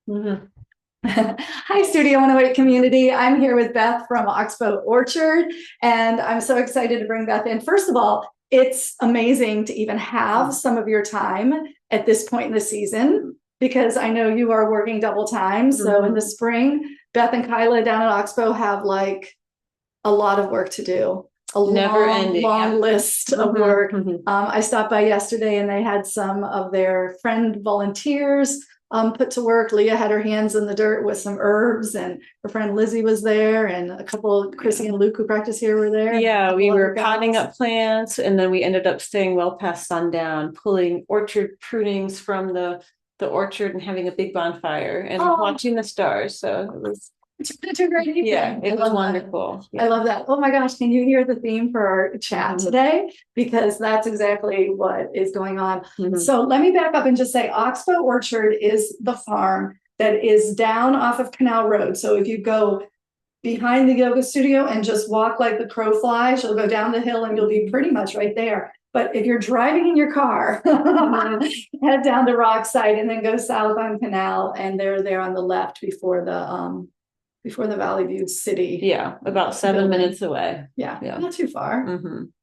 Mhm. Hi, Studio 108 community. I'm here with Beth from Oxbow Orchard, and I'm so excited to bring Beth in. First of all, it's amazing to even have some of your time at this point in the season because I know you are working double time. So in the spring, Beth and Kyla down at Oxbow have like a lot of work to do, a Never long, ending. long Yeah. list of work. I stopped by yesterday and they had some of their friend volunteers put to work. Leah had her hands in the dirt with some herbs, and her friend Lizzie was there, and a couple, Chrissy and Luke, who practice here, were there. Yeah, we were potting up plants, and then we ended up staying well past sundown, pulling orchard prunings from the orchard and having a big bonfire and watching the stars. So it was It's a great evening. yeah, it was wonderful. I love that. Oh my gosh, can you hear the theme for our chat today? Because that's exactly what is going on. So let me back up and just say Oxbow Orchard is the farm that is down off of Canal Road. So if you go behind the yoga studio and just walk like the crow flies, you'll go down the hill and you'll be pretty much right there. But if you're driving in your car, head down to Rockside and then go south on Canal, and they're there on the left before the Valley View City. Yeah, about 7 minutes away. Yeah, not too far.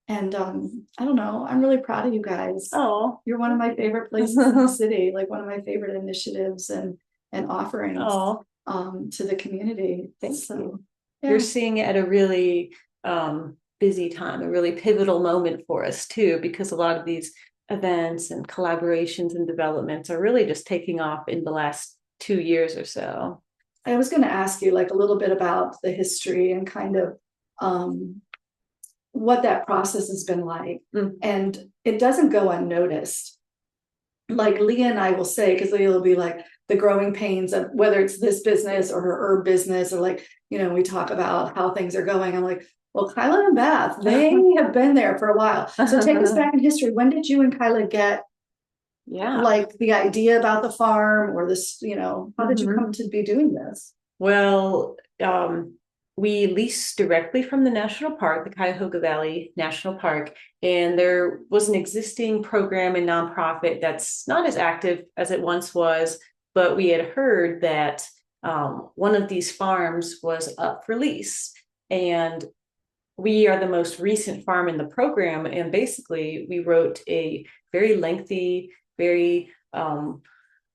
And I don't know, I'm really proud of you guys. Oh, you're one of my favorite places in the city, like one of my favorite initiatives and offerings to the community. Thank you. You're seeing it at a really busy time, a really pivotal moment for us too, because a lot of these events and collaborations and developments are really just taking off in the last 2 years or so. I was going to ask you like a little bit about the history and kind of what that process has been like. And it doesn't go unnoticed. Like Leah and I will say, because Leah will be like the growing pains of whether it's this business or her herb business, or like, we talk about how things are going. I'm like, well, Kyla and Beth, they have been there for a while. So take us back in history. When did you and Kyla get like the idea about the farm, or this, how did you come to be doing this? Well, we leased directly from the national park, the Cuyahoga Valley National Park, and there was an existing program and nonprofit that's not as active as it once was, but we had heard that one of these farms was up for lease, and we are the most recent farm in the program, and basically we wrote a very lengthy, very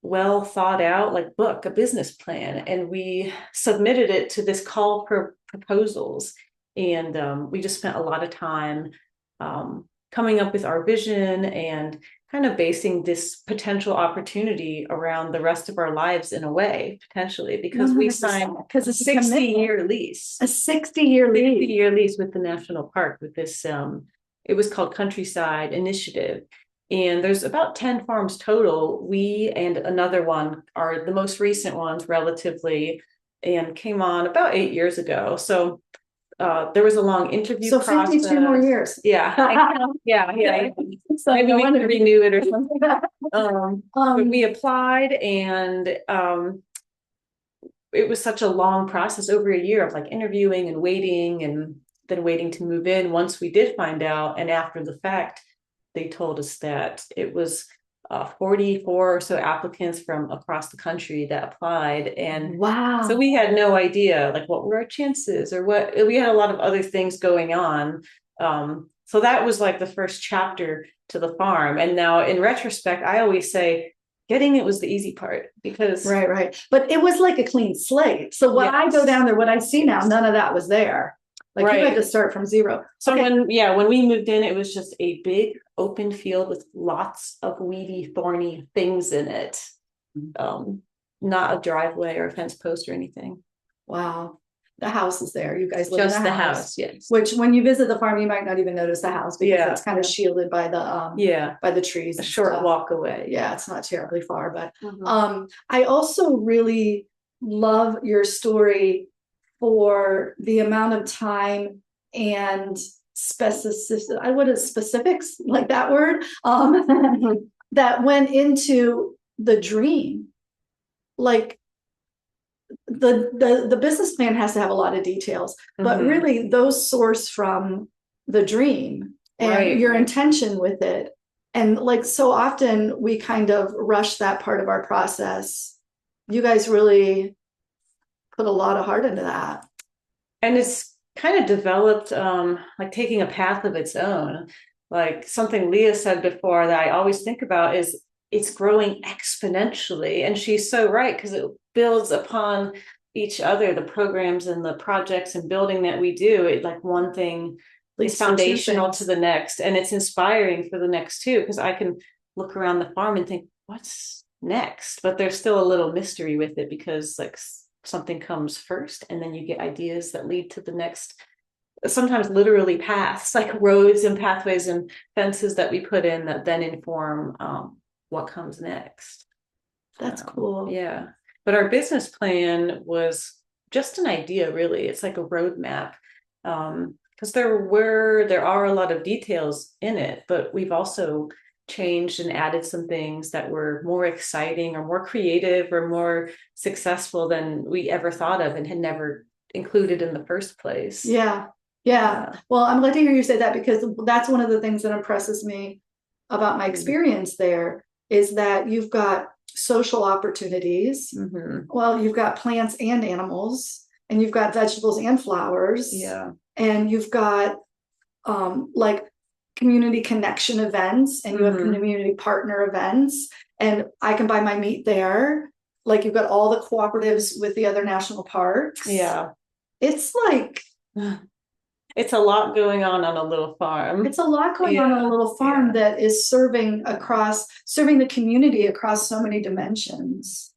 well thought out like book, a business plan, and we submitted it to this call for proposals, and we just spent a lot of time coming up with our vision and kind of basing this potential opportunity around the rest of our lives in a way, potentially, because we signed a 60-year lease. A 60-year lease. 60-year lease with the national park with this it was called Countryside Initiative. And there's about 10 farms total. We and another one are the most recent ones relatively, and came on about 8 years ago. So there was a long interview process. 52 more years. Yeah. Yeah. So maybe we can renew it or something. But we applied, and it was such a long process, over a year of like interviewing and waiting, and then waiting to move in once we did find out. And after the fact, they told us that it was 44 or so applicants from across the country that applied. And wow. So we had no idea like what were our chances, or what, we had a lot of other things going on. So that was like the first chapter to the farm. And now in retrospect, I always say getting it was the easy part, because right. But it was like a clean slate. So when I go down there, what I see now, none of that was there. Like you had to start from zero. So when we moved in, it was just a big open field with lots of weedy, thorny things in it. Not a driveway or a fence post or anything. Wow. The house is there. You guys live just in the house, yes. Which when you visit the farm, you might not even notice the house because it's kind of shielded by the by the trees. A short walk away. Yeah, it's not terribly far. But I also really love your story for the amount of time and specificity, what is specifics, like that word, that went into the dream. Like the business plan has to have a lot of details, but really those source from the dream and your intention with it. And like so often we kind of rush that part of our process you guys really put a lot of heart into that. And it's kind of developed like taking a path of its own. Like something Leah said before that I always think about is it's growing exponentially. And she's so right, because it builds upon each other, the programs and the projects and building that we do. It like one thing is foundational to the next, and it's inspiring for the next too, because I can look around the farm and think, what's next? But there's still a little mystery with it, because like something comes first and then you get ideas that lead to the next, sometimes literally paths, like roads and pathways and fences that we put in that then inform what comes next. That's cool. Yeah. But our business plan was just an idea, really. It's like a roadmap. Because there are a lot of details in it, but we've also changed and added some things that were more exciting or more creative or more successful than we ever thought of and had never included in the first place. Yeah. Well, I'm glad to hear you say that, because that's one of the things that impresses me about my experience there, is that you've got social opportunities. Well, you've got plants and animals, and you've got vegetables and flowers. Yeah. And you've got like community connection events, and you have community partner events, and I can buy my meat there. Like you've got all the cooperatives with the other national parks. Yeah. It's like, it's a lot going on a little farm. It's a lot going on a little farm that is serving the community across so many dimensions.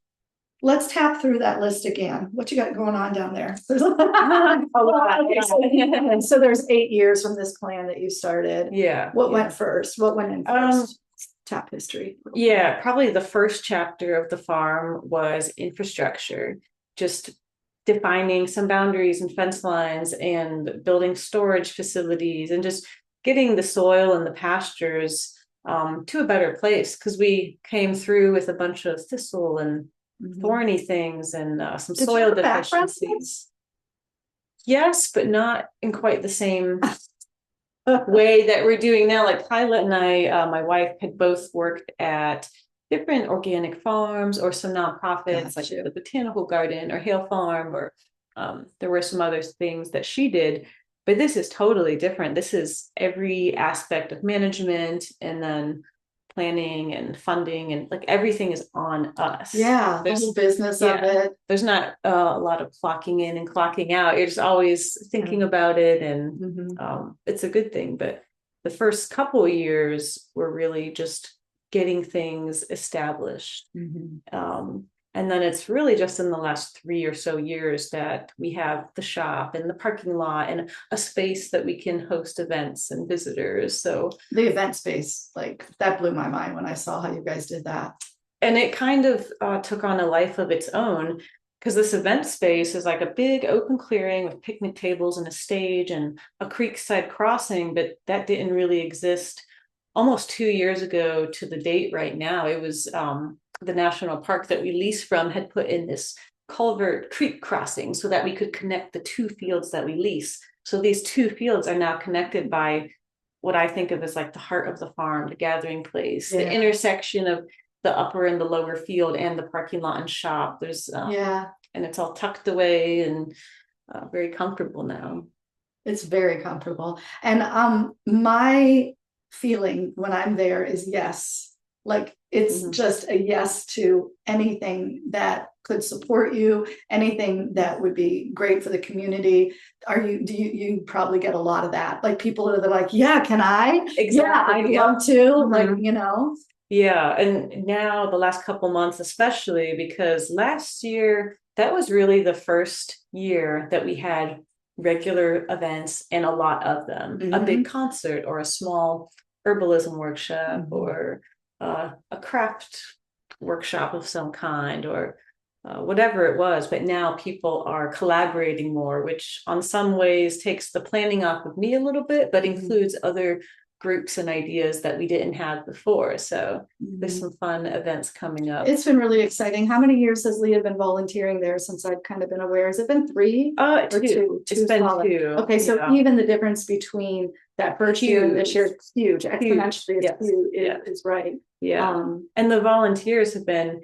Let's tap through that list again. What you got going on down there? There's a lot. Okay, so there's 8 years from this plan that you started. Yeah. What went first? What went in first? Tap history. Yeah, probably the first chapter of the farm was infrastructure, just defining some boundaries and fence lines and building storage facilities and just getting the soil and the pastures to a better place, because we came through with a bunch of thistle and thorny things and some soil deficiencies. Yes, but not in quite the same way that we're doing now. Like Kyla and I, my wife, had both worked at different organic farms or some nonprofits, like the Botanical Garden or Hale Farm, or there were some other things that she did. But this is totally different. This is every aspect of management, and then planning and funding, and like everything is on us. Yeah, the whole business of it. There's not a lot of clocking in and clocking out. You're just always thinking about it, and it's a good thing. But the first couple of years were really just getting things established. And then it's really just in the last 3 or so years that we have the shop and the parking lot and a space that we can host events and visitors. So the event space, like that blew my mind when I saw how you guys did that. And it kind of took on a life of its own, because this event space is like a big open clearing with picnic tables and a stage and a creekside crossing, but that didn't really exist almost 2 years ago to the date right now. It was the national park that we leased from had put in this culvert creek crossing so that we could connect the two fields that we lease. So these two fields are now connected by what I think of as like the heart of the farm, the gathering place, the intersection of the upper and the lower field and the parking lot and shop. There's and it's all tucked away and very comfortable now. It's very comfortable. And my feeling when I'm there is yes. Like it's just a yes to anything that could support you, anything that would be great for the community. You probably get a lot of that, like people that are like, yeah, can I? Exactly. I'd love to, like, you know. Yeah, and now the last couple months, especially because last year, that was really the first year that we had regular events and a lot of them, a big concert or a small herbalism workshop or a craft workshop of some kind, or whatever it was. But now people are collaborating more, which on some ways takes the planning off of me a little bit, but includes other groups and ideas that we didn't have before. So there's some fun events coming up. It's been really exciting. How many years has Leah been volunteering there since I've kind of been aware? Has it been 3 or 2? It's been 2. Okay, so even the difference between that first year and this year is huge. Exponentially, is right. Yeah. And the volunteers have been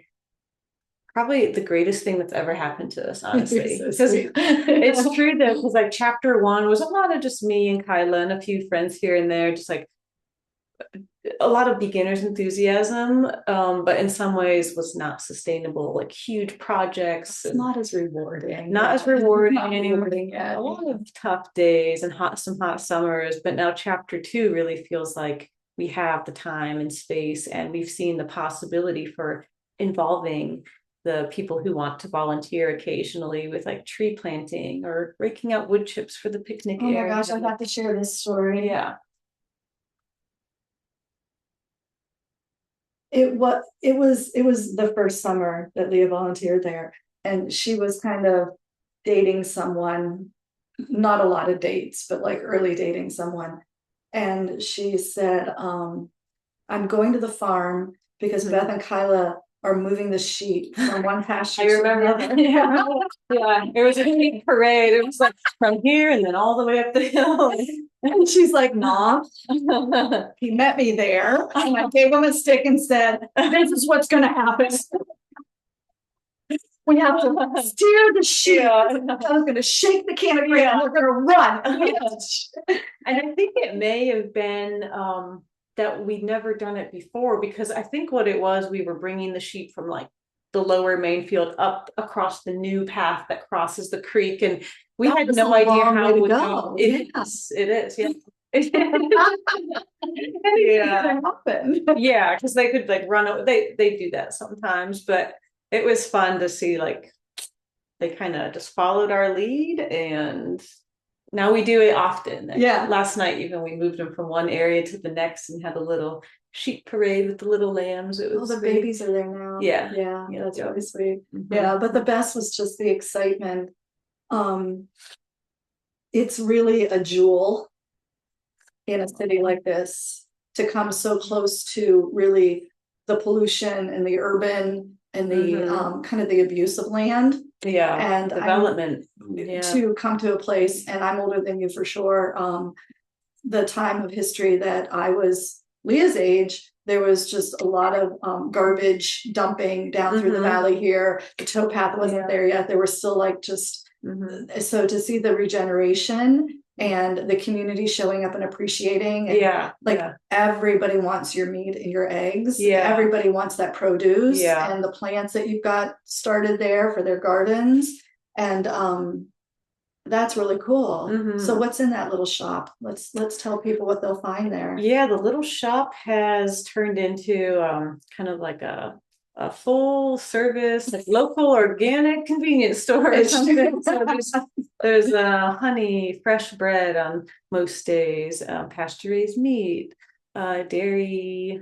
probably the greatest thing that's ever happened to us, honestly. You're so sweet. It's true though, because like chapter one was a lot of just me and Kyla and a few friends here and there, just like a lot of beginner's enthusiasm, but in some ways was not sustainable, like huge projects. It's not as rewarding. Not as rewarding. Not rewarding yet. A lot of tough days and some hot summers. But now chapter two really feels like we have the time and space, and we've seen the possibility for involving the people who want to volunteer occasionally with like tree planting or breaking out wood chips for the picnic Oh my area. gosh, I have to share this story. Yeah. It was the first summer that Leah volunteered there, and she was kind of dating someone, not a lot of dates, but like early dating someone. And she said, I'm going to the farm because Beth and Kyla are moving the sheep from one pasture. I remember that. Yeah. Yeah. It was a big parade. It was like from here and then all the way up the hill. And she's like, Mom, he met me there. And I gave him a stick and said, this is what's going to happen. We have to steer the sheep. Yeah. I was going to shake the canopy and we're going to run. And I think it may have been that we'd never done it before, because I think what it was, we were bringing the sheep from like the lower main field up across the new path that crosses the creek, and we had no idea how it would go. It is, yeah. Yeah, because they could like run away. They do that sometimes, but it was fun to see like they kind of just followed our lead, and now we do it often. Yeah. Last night, even we moved them from one area to the next and had a little sheep parade with the little lambs. It was the babies are there now. Yeah. Yeah, that's really sweet. Yeah, but the best was just the excitement. It's really a jewel in a city like this to come so close to really the pollution and the urban and the kind of the abuse of land. Yeah, and development. To come to a place, and I'm older than you for sure. The time of history that I was Leah's age, there was just a lot of garbage dumping down through the valley here. The towpath wasn't there yet. There were still like just so to see the regeneration and the community showing up and appreciating. And everybody wants your meat and your eggs. Everybody wants that produce and the plants that you've got started there for their gardens. And that's really cool. So what's in that little shop? Let's tell people what they'll find there. Yeah, the little shop has turned into kind of like a full service, like local organic convenience store or something. So there's honey, fresh bread on most days, pasture raised meat, dairy,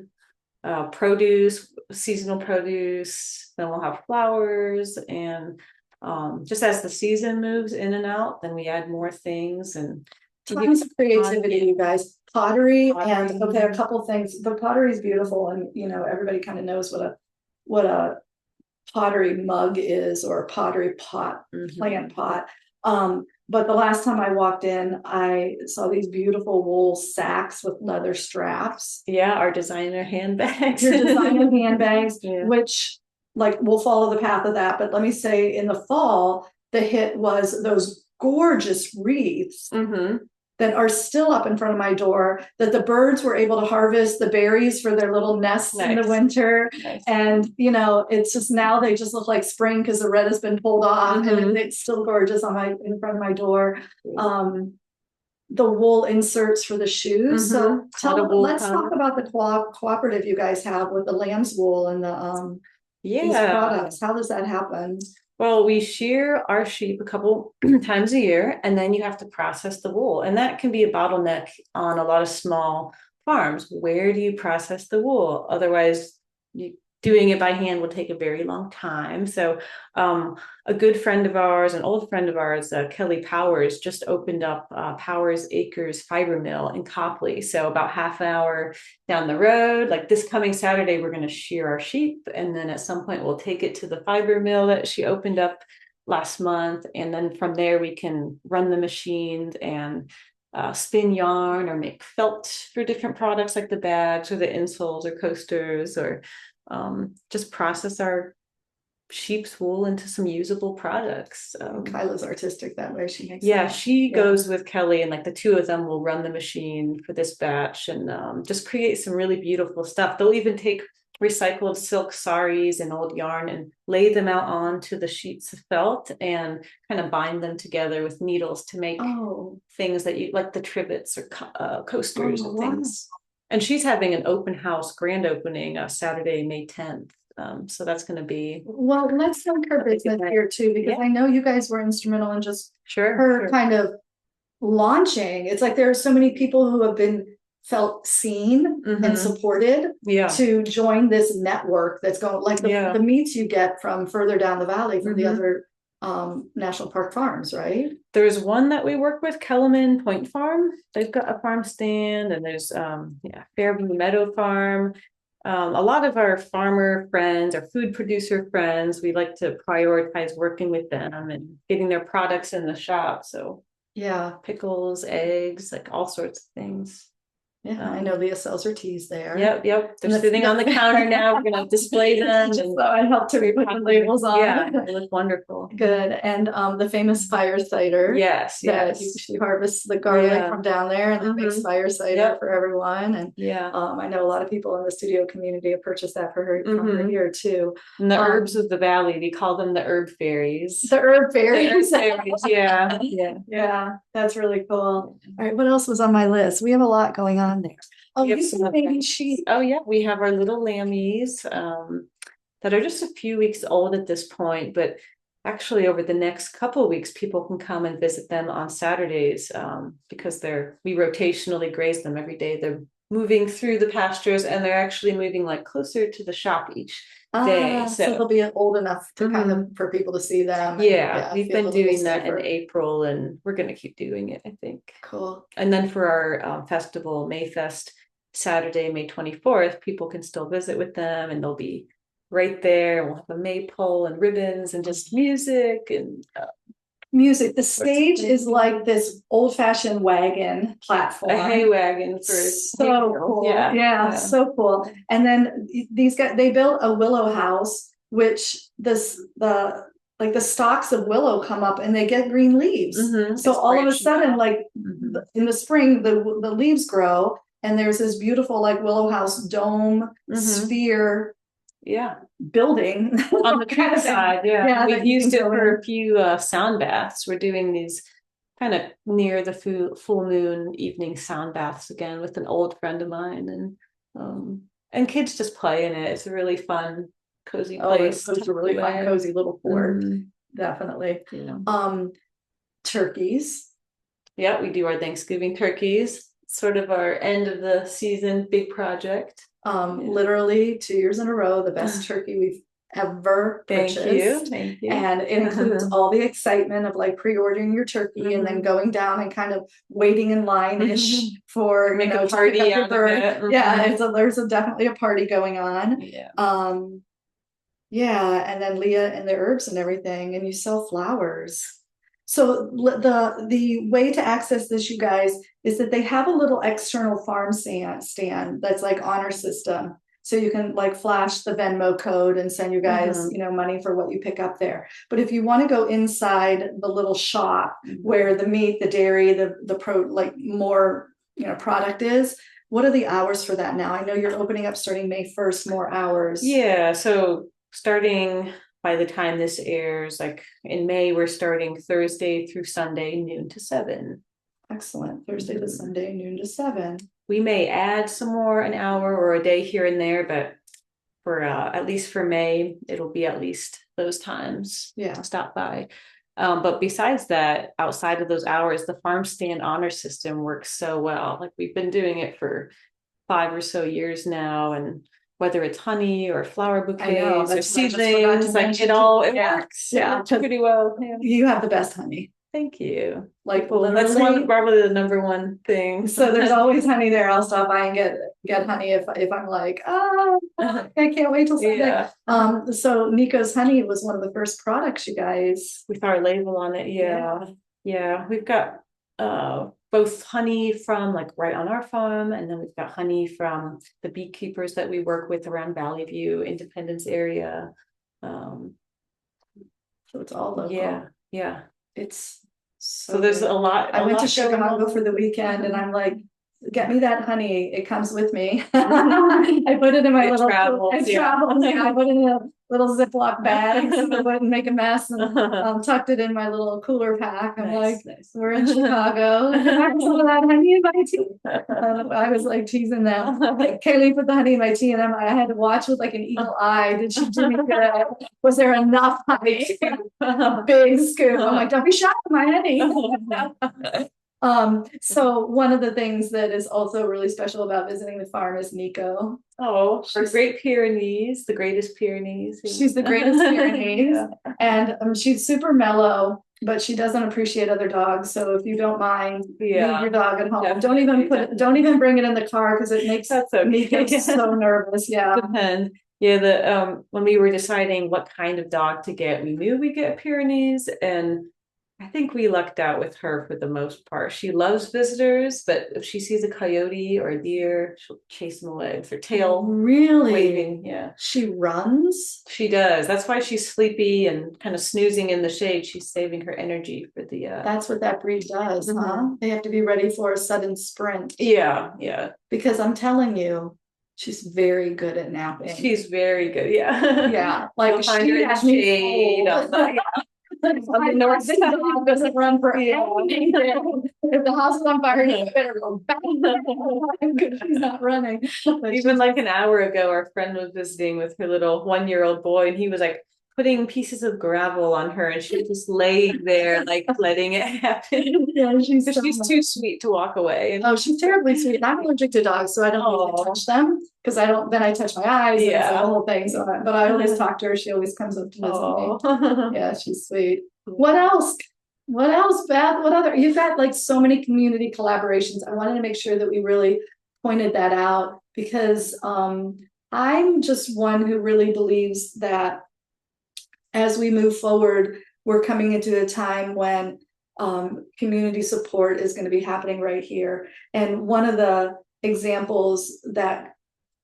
produce, seasonal produce. Then we'll have flowers, and just as the season moves in and out, then we add more things. And tons of creativity, you guys. Pottery. And okay, a couple things. The pottery is beautiful, and everybody kind of knows what a pottery mug is, or a pottery pot, plant pot. But the last time I walked in, I saw these beautiful wool sacks with leather straps. Yeah, our designer handbags. Your designer handbags, which like we'll follow the path of that. But let me say, in the fall, the hit was those gorgeous wreaths that are still up in front of my door, that the birds were able to harvest the berries for their little nests in the winter. And it's just, now they just look like spring because the red has been pulled off, and it's still gorgeous in front of my door. The wool inserts for the shoes. So let's talk about the cooperative you guys have with the lamb's wool and the these products. How does that happen? Well, we shear our sheep a couple times a year, and then you have to process the wool. And that can be a bottleneck on a lot of small farms. Where do you process the wool? Otherwise, doing it by hand will take a very long time. So a good friend of ours, an old friend of ours, Kelly Powers, just opened up Powers Acres Fiber Mill in Copley. So about half an hour down the road, like this coming Saturday, we're going to shear our sheep. And then at some point we'll take it to the fiber mill that she opened up last month. And then from there we can run the machines and spin yarn or make felt for different products like the bags or the insoles or coasters, or just process our sheep's wool into some usable products. Kyla's artistic that way. She makes she goes with Kelly, and like the two of them will run the machine for this batch and just create some really beautiful stuff. They'll even take recycled silk saris and old yarn and lay them out onto the sheets of felt and kind of bind them together with needles to make things that you like, the trivets or coasters and things. And she's having an open house grand opening Saturday, May 10th. So that's going to be, well, let's thank her business here too, because I know you guys were instrumental in just her kind of launching. It's like there are so many people who have been felt seen and supported to join this network that's going, like the meats you get from further down the valley from the other national park farms, right? There's one that we work with, Kellerman Point Farm. They've got a farm stand, and there's Fairview Meadow Farm. A lot of our farmer friends, our food producer friends, we like to prioritize working with them and getting their products in the shop. So pickles, eggs, like all sorts of things. Yeah, I know Leah sells her teas there. Yep. They're sitting on the counter now. We're gonna display them. So I helped her put the labels on. Yeah, they look wonderful. Good. And the famous fire cider. Yes. She harvests the garlic from down there and then makes fire cider for everyone. And I know a lot of people in the studio community have purchased that for her from her here too. And the herbs of the valley, we call them the herb fairies. The herb fairies. The herb fairies. Yeah, that's really cool. All right, what else was on my list? We have a lot going on there. Oh, you some baby sheep. Oh yeah, we have our little lammies that are just a few weeks old at this point, but actually over the next couple of weeks people can come and visit them on Saturdays because we rotationally graze them every day. They're moving through the pastures and they're actually moving like closer to the shop each day. So they'll be old enough to kind of for people to see them. We've been doing that in April and we're going to keep doing it, I think. Cool. And then for our festival, Mayfest, Saturday, May 24th, people can still visit with them and they'll be right there. We'll have a maypole and ribbons and just music and music. The stage is like this old-fashioned wagon platform, a hay wagon for so cool. Yeah, so cool. And then these guys, they built a willow house, which the stalks of willow come up and they get green leaves. So all of a sudden, like in the spring, the leaves grow and there's this beautiful like willow house dome sphere building on the tree side. We've used it for a few sound baths. We're doing these kind of near the full moon evening sound baths again with an old friend of mine, and kids just play in it. It's a really fun, cozy place. It's a really fun, cozy little fort. Definitely. Turkeys. Yeah, we do our Thanksgiving turkeys. Sort of our end of the season big project. Literally 2 years in a row, the best turkey we've ever purchased. Thank you. And it includes all the excitement of like pre-ordering your turkey and then going down and kind of waiting in line-ish for a party out of it. There's definitely a party going on. And then Leah and the herbs and everything, and you sell flowers. So the way to access this, you guys, is that they have a little external farm stand that's like honor system. So you can like flash the Venmo code and send you guys, money for what you pick up there. But if you want to go inside the little shop where the meat, the dairy, the more, product is, what are the hours for that now? I know you're opening up starting May 1st, more hours. Yeah. So starting by the time this airs, like in May, we're starting Thursday through Sunday, noon to 7. Excellent. Thursday to Sunday, noon to 7. We may add some more, an hour or a day here and there, but for at least for May, it'll be at least those times to stop by. But besides that, outside of those hours, the farm stand honor system works so well. Like we've been doing it for 5 or so years now, and whether it's honey or flower bouquets or seedlings, like it works. It works pretty well. You have the best honey. Thank you. Like that's probably the number one thing. So there's always honey there. I'll stop by and get honey if I'm like, I can't wait till Sunday. So Nico's honey was one of the first products you guys with our label on it. Yeah. We've got both honey from like right on our farm, and then we've got honey from the beekeepers that we work with around Valley View, Independence area. So it's all local. Yeah. It's so there's good. a lot. I went to going Chicago on. for the weekend, and I'm like, get me that honey. It comes with me. I put it in my little travels, Yeah, I put it in a little Ziploc bag so it wouldn't make a mess, and tucked it in my little cooler pack. I'm like, we're in Chicago. Some of that honey in my tea. I was like teasing them. Like, Kaylee put the honey in my tea, and I had to watch with like an eagle eye. Did she do me good? Was there enough honey? A big scoop. I'm like, don't be shocked, my honey. So one of the things that is also really special about visiting the farm is Nico. Oh, the Great Pyrenees, the greatest Pyrenees. She's the greatest Pyrenees. And she's super mellow, but she doesn't appreciate other dogs. So if you don't mind, leave your dog at home. Don't even bring it in the car, because it makes Nico so nervous. Yeah. Depends. Yeah, when we were deciding what kind of dog to get, we knew we'd get Pyrenees, and I think we lucked out with her for the most part. She loves visitors, but if she sees a coyote or a deer, she'll chase them away with her tail Really? waving. Yeah. She runs? She does. That's why she's sleepy and kind of snoozing in the shade. She's saving her energy for the That's what that breed does, huh? They have to be ready for a sudden sprint. Yeah. Because I'm telling you, she's very good at napping. She's very good. Yeah. Like, she has me shade. On the north side doesn't run for anything. If the house is on fire, you better go back. Because she's not running. Even like an hour ago, our friend was visiting with her little 1-year-old boy, and he was like putting pieces of gravel on her, and she just laid there, like letting it happen. Yeah, she's too sweet to walk away. Oh, she's terribly sweet. And I'm allergic to dogs, so I don't really touch them, because then I touch my eyes. And it's the whole thing. So, but I always talk to her. She always comes up to visit me. Yeah, she's sweet. What else? Beth? What other? You've got like so many community collaborations. I wanted to make sure that we really pointed that out, because I'm just one who really believes that as we move forward, we're coming into a time when community support is going to be happening right here. And one of the examples that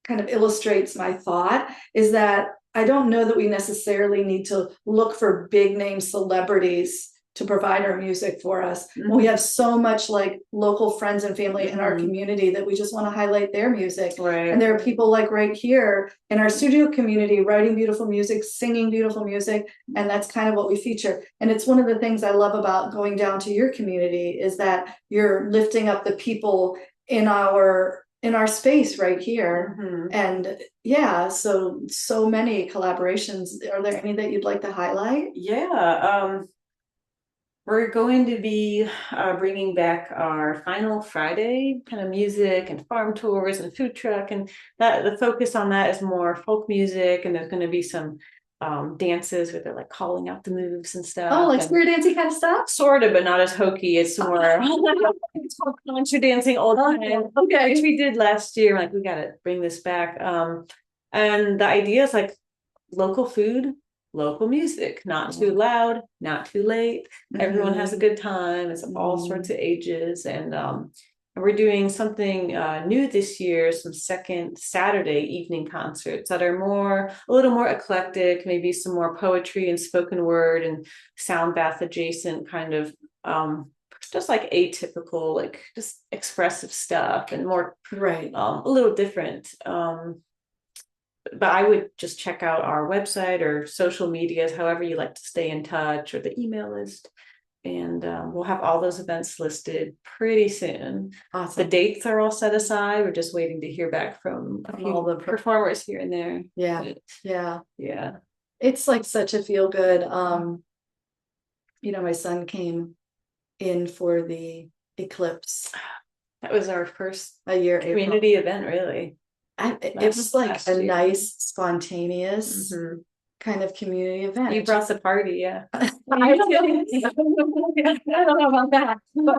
kind of illustrates my thought is that I don't know that we necessarily need to look for big name celebrities to provide our music for us. We have so much like local friends and family in our community that we just want to highlight their music. Right. And there are people like right here in our studio community writing beautiful music, singing beautiful music, and that's kind of what we feature. And it's one of the things I love about going down to your community is that you're lifting up the people in our space right here. And yeah, so many collaborations. Are there any that you'd like to highlight? Yeah. We're going to be bringing back our final Friday kind of music and farm tours and food truck, and that the focus on that is more folk music, and there's going to be some dances where they're like calling out the moves and stuff. Oh, like square dancing kind of stuff? Sort of, but not as hokey. It's more it's called contra dancing old time. Okay. Which we did last year. Like, we gotta bring this back. And the idea is like local food, local music, not too loud, not too late. Everyone has a good time. It's all sorts of ages. And we're doing something new this year, some second Saturday evening concerts that are a little more eclectic, maybe some more poetry and spoken word and sound bath adjacent kind of just like atypical, like just expressive stuff, and more a little different. But I would just check out our website or social medias, however you like to stay in touch, or the email list. And we'll have all those events listed pretty soon. Awesome. The dates are all set aside. We're just waiting to hear back from all the performers here and there. Yeah. It's like such a feel good. My son came in for the eclipse. That was our first community event, really. It was like a nice, spontaneous kind of community event. You brought the party, yeah. I don't know about that. But,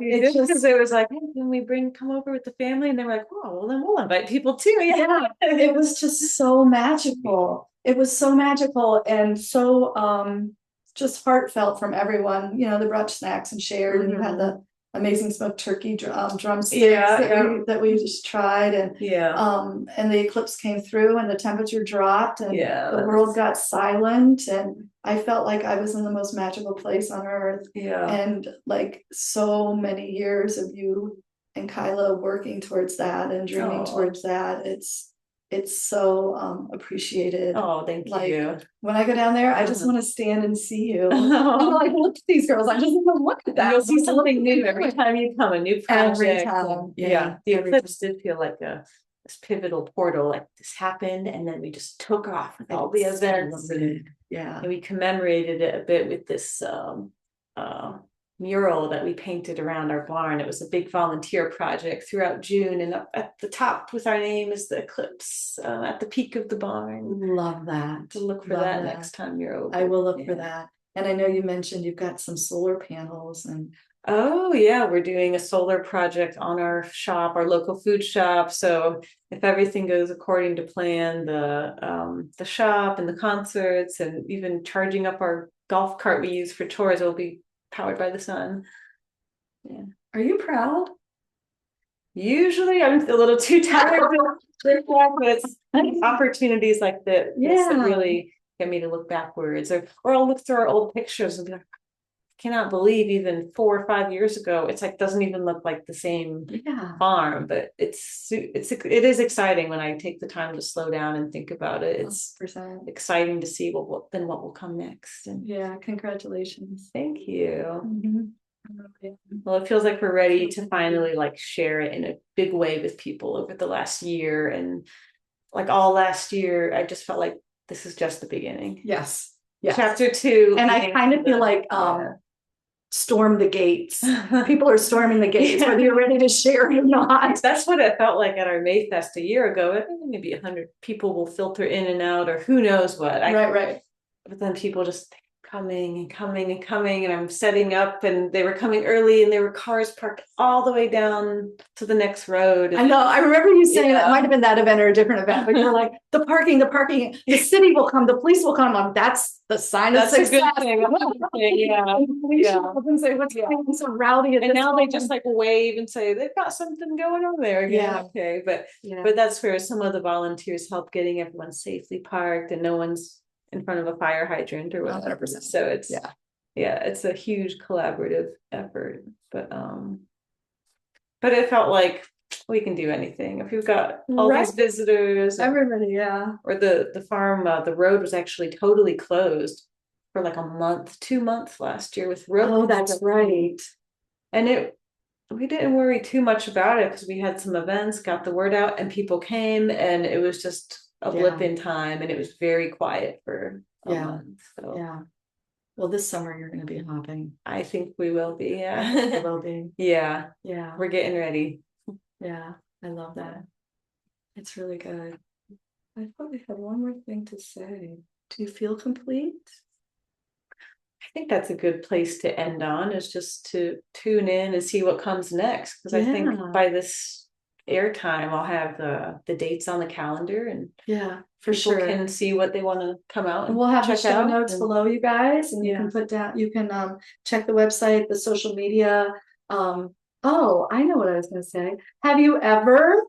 it's just because it was like, hey, can we come over with the family? And they were like, oh, well, then we'll invite people too. Yeah. It was just so magical. It was so magical and so just heartfelt from everyone. They brought snacks and shared, and you had amazing smoked turkey drumsticks that we just tried, and the eclipse came through and the temperature dropped and the world got silent, and I felt like I was in the most magical place on earth. And like so many years of you and Kyla working towards that and dreaming towards that, it's so appreciated. Oh, thank you. When I go down there, I just want to stand and see you. I'm like, look at these girls. I just want to look at that. You'll see something new every time you come, a new project. Every time. The eclipse did feel like this pivotal portal, like this happened and then we just took off with all the events. And we commemorated it a bit with this mural that we painted around our barn. It was a big volunteer project throughout June, and up at the top with our name is the eclipse at the peak of the barn. Love that. To look for that next time you're over. I will look for that. And I know you mentioned you've got some solar panels and we're doing a solar project on our shop, our local food shop. So if everything goes according to plan, the shop and the concerts and even charging up our golf cart we use for tours will be powered by the sun. Are you proud? Usually I'm a little too tired to but it's opportunities like this that really get me to look backwards, or I'll look through our old pictures and be like, I cannot believe even 4 or 5 years ago it's like doesn't even look like the same farm. But it is exciting when I take the time to slow down and think about it. It's 100%. Exciting to see what will come next. And congratulations. Thank you. Well, it feels like we're ready to finally like share it in a big way with people over the last year, and like all last year I just felt like this is just the beginning. Yes. Chapter 2, and I kind of feel like storm the gates. People are storming the gates, whether you're ready to share it or not. That's what it felt like at our Mayfest a year ago. Maybe 100 people will filter in and out, or who knows what. Right. But then people just coming and coming and coming, and I'm setting up, and they were coming early, and there were cars parked all the way down to the next road. I know. I remember you saying that might have been that event or a different event, but you're like, the parking, the city will come, the police will come. That's the sign of success. A good thing. And say, what's going so rowdy? And now they just like wave and say they've got something going on there again. Okay, but that's where some of the volunteers help getting everyone safely parked, and no one's in front of a fire hydrant or whatever. 100%. So it's it's a huge collaborative effort. But it felt like we can do anything if we've got all these visitors. Everybody, or the farm, the road was actually totally closed for like a month, 2 months last year with road. Oh, that's right. And we didn't worry too much about it because we had some events, got the word out, and people came, and it was just a blip in time, and it was very quiet for a month. So well, this summer you're going to be hopping. I think we will be. We will be. We're getting ready. I love that. It's really good. I probably had one more thing to say. Do you feel complete? I think that's a good place to end on, is just to tune in and see what comes next, because I think by this airtime I'll have the dates on the calendar, and for sure can see what they want to come out, and we'll have the check show out notes below, you guys, and you can put down, you can check the website, the social media. I know what I was going to say. Have you ever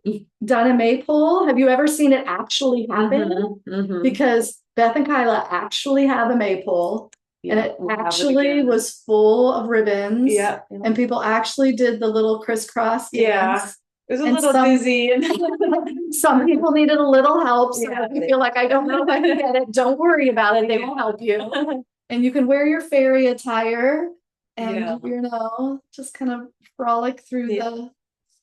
done a maypole? Have you ever seen it actually happen? Because Beth and Kyla actually have a maypole. And it actually was full of ribbons. And people actually did the little crisscross dance. It was a little dizzy, and some people needed a little help. So if you feel like, I don't know if I can get it, don't worry about it. They will help you. And you can wear your fairy attire and just kind of frolic through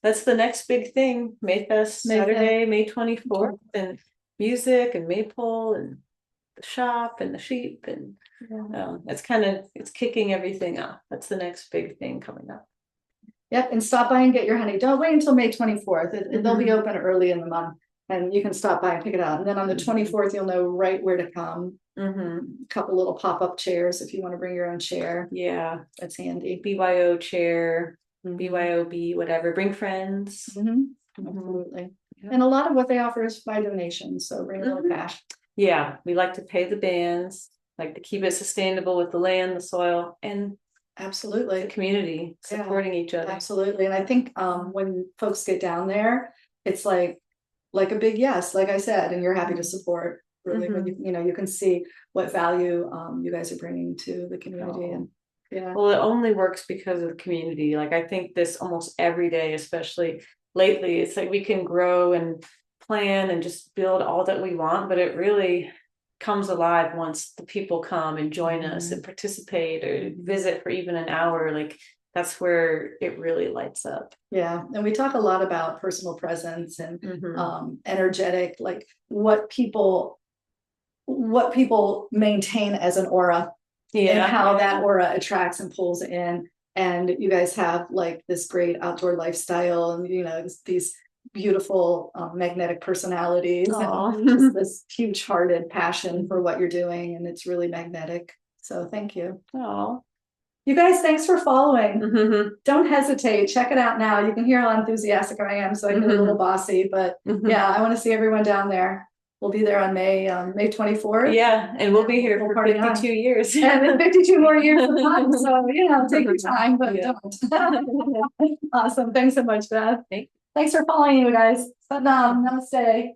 that's the next big thing. Mayfest Saturday, May 24th, and music and maypole and the shop and the sheep, and it's kicking everything off. That's the next big thing coming up. Yep, and stop by and get your honey. Don't wait until May 24th. They'll be open early in the month, and you can stop by and pick it out. And then on the 24th, you'll know right where to come. A couple little pop-up chairs if you want to bring your own chair. That's handy. BYO chair, BYOB, whatever. Bring friends. Absolutely. And a lot of what they offer is by donation, so bring a little cash. We like to pay the bands, like to keep it sustainable with the land, the soil, and Absolutely. the community supporting each other. Absolutely. And I think when folks get down there, it's like a big yes, like I said, and you're happy to support really when you can see what value you guys are bringing to the community. And well, it only works because of the community. Like I think this almost every day, especially lately, it's like we can grow and plan and just build all that we want, but it really comes alive once the people come and join us and participate or visit for even an hour. Like that's where it really lights up. Yeah. And we talk a lot about personal presence and energetic, like what people maintain as an aura, and how that aura attracts and pulls in. And you guys have like this great outdoor lifestyle, and these beautiful magnetic personalities, and just this huge-hearted passion for what you're doing, and it's really magnetic. So thank you. You guys, thanks for following. Don't hesitate. Check it out now. You can hear how enthusiastic I am, so I get a little bossy, but yeah, I want to see everyone down there. We'll be there on May 24th. Yeah, and we'll be here for 52 years. And then 52 more years of fun. So, take your time, but don't. Awesome. Thanks so much, Beth. Thanks for following, you guys. Namaste.